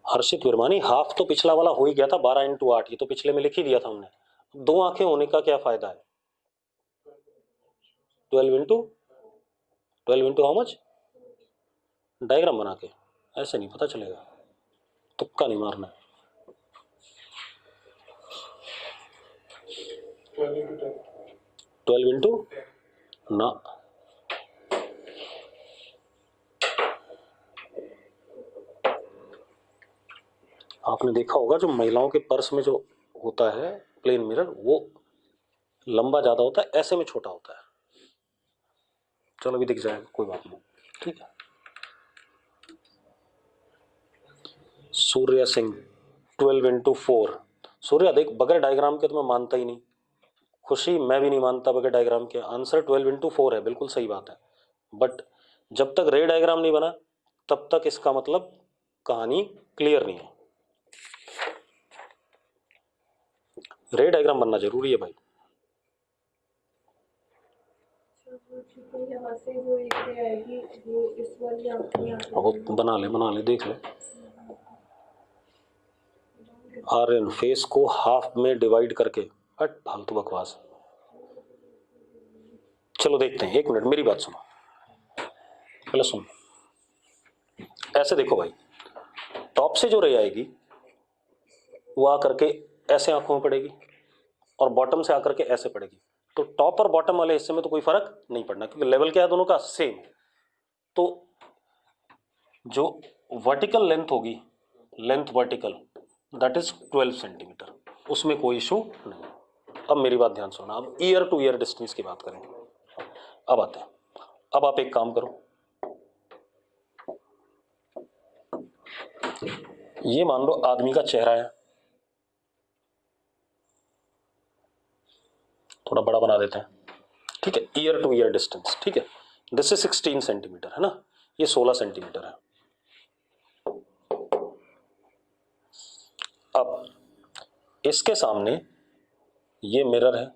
हर्षित विरमानी, हाफ तो पिछला वाला हो ही गया था 12x8, ये तो पिछले में लिख ही दिया था हमने। दो आंखें होने का क्या फायदा है? 12 इंटू हाउ मच? डायग्राम बना के, ऐसे नहीं पता चलेगा, तुक्का नहीं मारना। 12 इंटू ना, आपने देखा होगा जो महिलाओं के पर्स में जो होता है प्लेन मिरर, वो लंबा ज्यादा होता है, ऐसे में छोटा होता है। चलो अभी दिख जाएगा, कोई बात नहीं, ठीक है। सूर्य सिंह 12x4। सूर्य देख, बगैर डायग्राम के तो मैं मानता ही नहीं। खुशी, मैं भी नहीं मानता बगैर डायग्राम के। आंसर 12x4 है, बिल्कुल सही बात है, बट जब तक रे डायग्राम नहीं बना तब तक इसका मतलब कहानी क्लियर नहीं है। रे डायग्राम बनना जरूरी है भाई। वो बना ले देख ले। आर्यन फेस को हाफ में डिवाइड करके, हट फालतू बकवास। चलो देखते हैं, 1 मिनट मेरी बात सुनो, पहले सुनो। ऐसे देखो भाई, टॉप से जो रे आएगी वो आकर के ऐसे आंखों में पड़ेगी और बॉटम से आकर के ऐसे पड़ेगी, तो टॉप और बॉटम वाले हिस्से में तो कोई फर्क नहीं पड़ना, क्योंकि लेवल क्या है दोनों का, सेम। तो जो वर्टिकल लेंथ होगी, length vertical, that is 12 centimetre, उसमें कोई इशू नहीं। अब मेरी बात ध्यान सुनना, अब ईयर टू ईयर डिस्टेंस की बात करेंगे। अब आते हैं, अब आप एक काम करो, ये मान लो आदमी का चेहरा है, थोड़ा बड़ा बना देते हैं, ठीक है, ईयर टू ईयर डिस्टेंस, ठीक है, दिस इज 16 सेंटीमीटर है ना, ये 16 सेंटीमीटर है। अब इसके सामने ये मिरर है,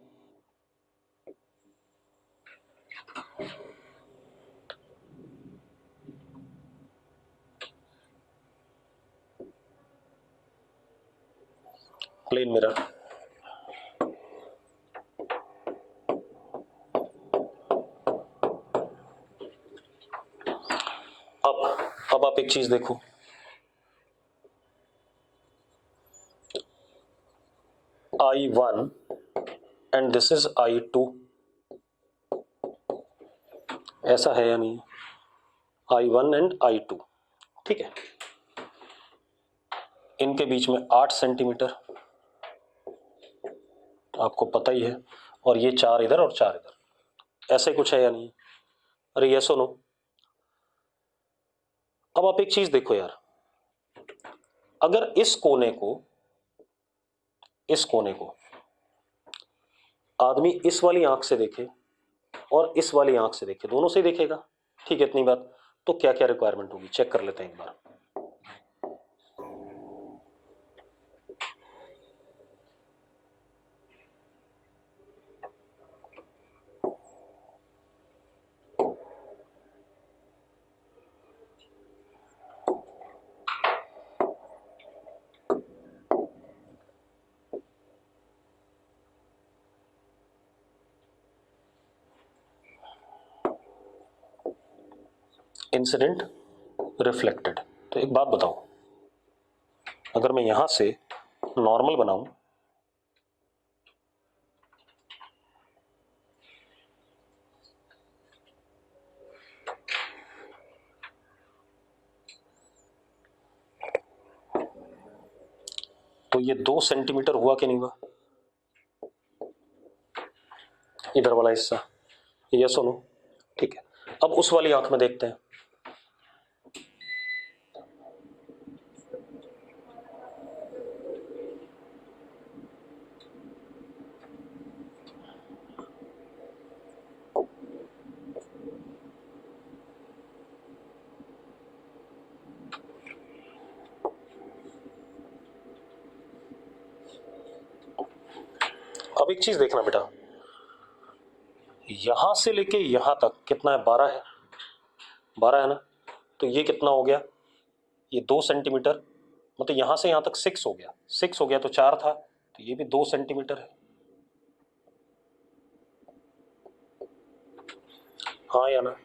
प्लेन मिरर। अब आप एक चीज देखो, I1 and this is I2, ऐसा है या नहीं, I1 एंड I2, ठीक है, इनके बीच में 8 सेंटीमीटर, आपको पता ही है, और ये 4 इधर और 4 इधर, ऐसे कुछ है या नहीं, अरे यस और नो। अब आप एक चीज देखो यार, अगर इस कोने को आदमी इस वाली आंख से देखे और इस वाली आंख से देखे, दोनों से ही देखेगा, ठीक है, इतनी बात, तो क्या क्या रिक्वायरमेंट होगी चेक कर लेते हैं एक बार। इंसिडेंट, रिफ्लेक्टेड, तो एक बात बताओ, अगर मैं यहां से नॉर्मल बनाऊं, तो ये 2 सेंटीमीटर हुआ कि नहीं हुआ, इधर वाला हिस्सा, ये सुनो, ठीक है। अब उस वाली आंख में देखते हैं, अब एक चीज देखना बेटा, यहां से लेके यहां तक कितना है, 12 है, 12 है ना, तो ये कितना हो गया, ये 2 सेंटीमीटर, मतलब यहां से यहां तक 6 हो गया, 6 हो गया, तो 4 था, तो ये भी 2 सेंटीमीटर है, हाँ या ना,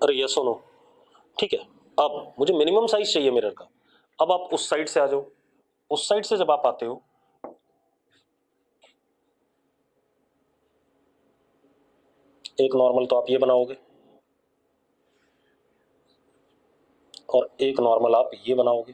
अरे ये सुनो, ठीक है। अब मुझे मिनिमम साइज चाहिए मिरर का, अब आप उस साइड से आ जाओ, उस साइड से जब आप आते हो, एक नॉर्मल तो आप ये बनाओगे और एक नॉर्मल आप ये बनाओगे,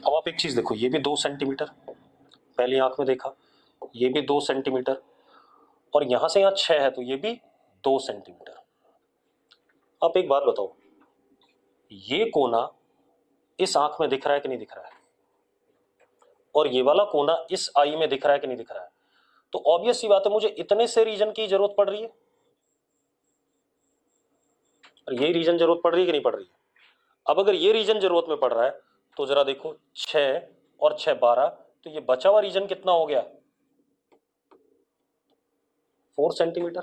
अब आप एक चीज देखो, ये भी 2 सेंटीमीटर, पहली आंख में देखा, ये भी 2 सेंटीमीटर, और यहां से यहां 6 है, तो ये भी 2 सेंटीमीटर। आप एक बात बताओ, ये कोना इस आंख में दिख रहा है कि नहीं दिख रहा है, और ये वाला कोना इस आई में दिख रहा है कि नहीं दिख रहा है, तो ऑब्वियस सी बात है मुझे इतने से रीजन की जरूरत पड़ रही है, और ये रीजन जरूरत पड़ रही है कि नहीं पड़ रही है। अब अगर ये रीजन जरूरत में पड़ रहा है तो जरा देखो 6 और 6 12, तो ये बचा हुआ रीजन कितना हो गया, 4 सेंटीमीटर।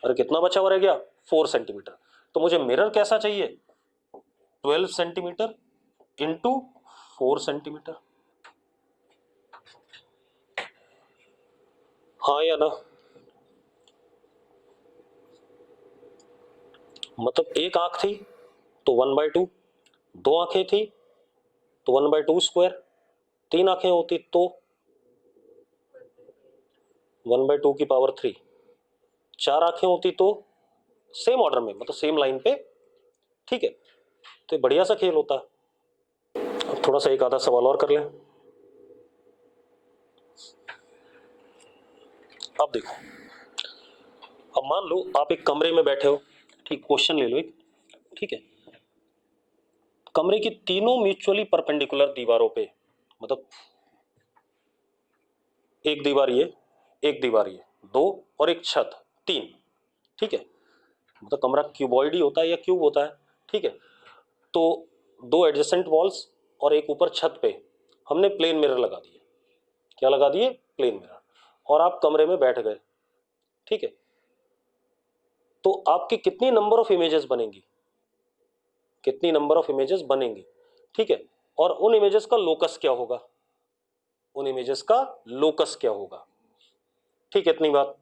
अरे कितना बचा हुआ रह गया, 4 सेंटीमीटर। तो मुझे मिरर कैसा चाहिए, 12 सेंटीमीटर इंटू 4 सेंटीमीटर, हाँ या ना। मतलब एक आंख थी तो 1/2, 2 आंखें थी तो 1/2 स्क्वायर, 3 आंखें होती तो 1/2 की पावर 3, 4 आंखें होती तो सेम ऑर्डर में, मतलब सेम लाइन पे, ठीक है। तो बढ़िया सा खेल होता। अब थोड़ा सा एक आधा सवाल और कर लें। अब देखो, अब मान लो आप एक कमरे में बैठे हो, ठीक, क्वेश्चन ले लो एक, ठीक है। कमरे की तीनों म्यूचुअली परपेंडिकुलर दीवारों पे, मतलब एक दीवार ये, एक दीवार ये, 2 और एक छत 3, ठीक है। मतलब कमरा क्यूबॉइड ही होता है या क्यूब होता है, ठीक है। तो 2 एडजेसेंट वॉल्स और एक ऊपर छत पे हमने प्लेन मिरर लगा दिए। क्या लगा दिए, प्लेन मिरर, और आप कमरे में बैठ गए, ठीक है। तो आपकी कितनी नंबर ऑफ इमेजेस बनेंगी, कितनी नंबर ऑफ इमेजेस बनेंगी, ठीक है। और उन इमेजेस का लोकस क्या होगा, उन इमेजेस का लोकस क्या होगा, ठीक है। इतनी बात।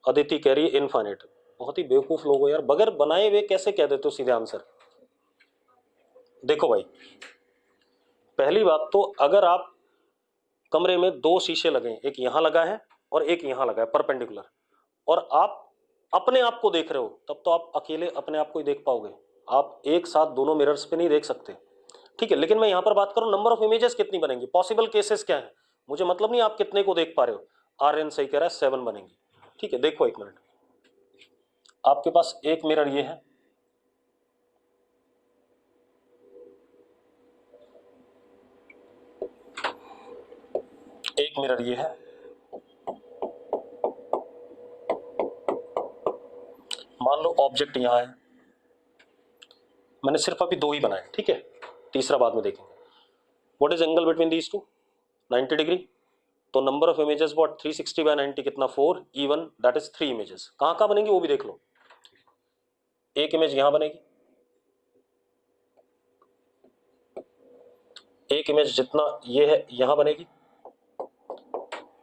अदिति कह रही है इनफाइनाइट। बहुत ही बेवकूफ लोग हो यार, बगैर बनाए हुए कैसे कह देते हो सीधे आंसर। देखो भाई, पहली बात तो अगर आप कमरे में 2 शीशे लगे हैं, एक यहां लगा है और एक यहां लगा है परपेंडिकुलर, और आप अपने आप को देख रहे हो, तब तो आप अकेले अपने आप को ही देख पाओगे, आप एक साथ दोनों मिरर्स पे नहीं देख सकते, ठीक है। लेकिन मैं यहां पर बात करूं नंबर ऑफ इमेजेस कितनी बनेंगी, पॉसिबल केसेस क्या है, मुझे मतलब नहीं आप कितने को देख पा रहे हो। आर्यन सही कह रहा है 7 बनेंगी, ठीक है। देखो एक मिनट, आपके पास एक मिरर ये है, एक मिरर ये है, मान लो ऑब्जेक्ट यहां है, मैंने सिर्फ अभी 2 ही बनाए, ठीक है, तीसरा बाद में देखेंगे। What is angle between these two, 90 degree. तो नंबर ऑफ इमेजेस व्हाट, 360/90 कितना, 4, इवन दैट इज 3 इमेजेस। कहां कहां बनेंगी वो भी देख लो, एक इमेज यहां बनेगी, एक इमेज जितना ये है यहां बनेगी,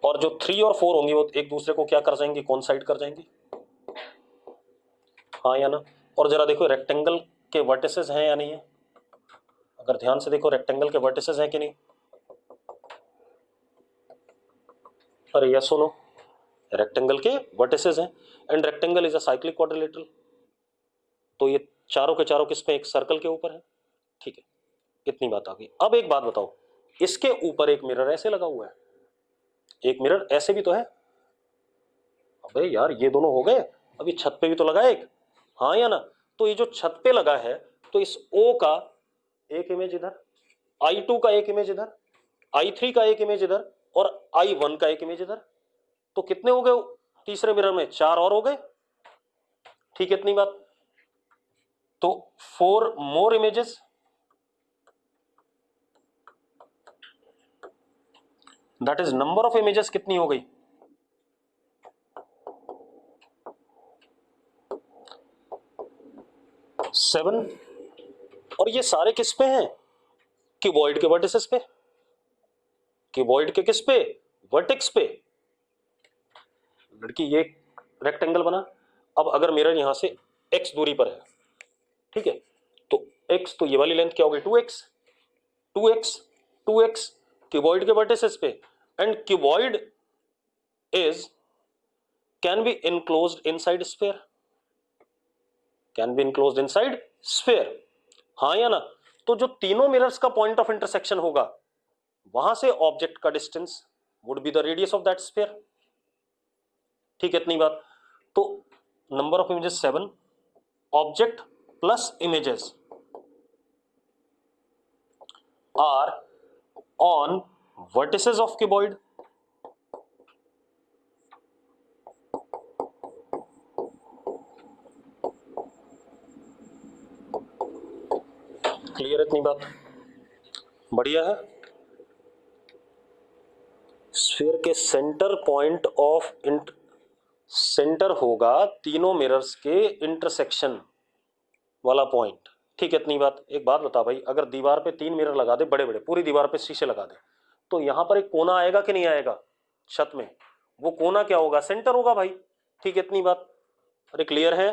और जो 3 और 4 होंगी वो एक दूसरे को क्या कर जाएंगी, कोइंसाइड कर जाएंगी, हाँ या ना। और जरा देखो रेक्टेंगल के वर्टिसेस हैं या नहीं है, अगर ध्यान से देखो रेक्टेंगल के वर्टिसेस हैं कि नहीं, अरे यस सुनो, रेक्टेंगल के वर्टिसेस हैं, and rectangle is a cyclic quadrilateral, तो ये चारों के चारों किस पे, एक सर्कल के ऊपर है, ठीक है। इतनी बात आ गई। अब एक बात बताओ, इसके ऊपर एक मिरर ऐसे लगा हुआ है, एक मिरर ऐसे भी तो है, अबे यार ये दोनों हो गए, अभी छत पे भी तो लगा है एक, हाँ या ना। तो ये जो छत पे लगा है, तो इस O का एक इमेज इधर, I2 का एक इमेज इधर, I3 का एक इमेज इधर, और I1 का एक इमेज इधर, तो कितने हो गए तीसरे मिरर में, 4 और हो गए, ठीक है। इतनी बात। तो 4 more images, that is number of images कितनी हो गई, 7। और ये सारे किस पे हैं, क्यूबॉइड के वर्टिसेस पे, क्यूबॉइड के किस पे, वर्टेक्स पे। लड़की ये रेक्टेंगल बना। अब अगर मिरर यहां से x दूरी पर है, ठीक है, तो x, तो ये वाली लेंथ क्या होगी, 2x, 2x, 2x क्यूबॉइड के वर्टिसेस पे, and cuboid is can be enclosed inside sphere, can be enclosed inside sphere, हाँ या ना। तो जो तीनों मिरर्स का पॉइंट ऑफ इंटरसेक्शन होगा, वहां से ऑब्जेक्ट का distance would be the radius of that sphere, ठीक है। इतनी बात। तो number of images 7, object plus images are on vertices of cuboid. Clear इतनी बात? बढ़िया है। स्फीयर के सेंटर पॉइंट ऑफ सेंटर होगा तीनों मिरर्स के इंटरसेक्शन वाला पॉइंट। ठीक है इतनी बात। एक बात बता भाई, अगर दीवार पे 3 मिरर लगा दे बड़े बड़े, पूरी दीवार पे शीशे लगा दे, तो यहां पर एक कोना आएगा कि नहीं आएगा छत में? वो कोना क्या होगा? सेंटर होगा भाई। ठीक है इतनी बात। अरे क्लियर है?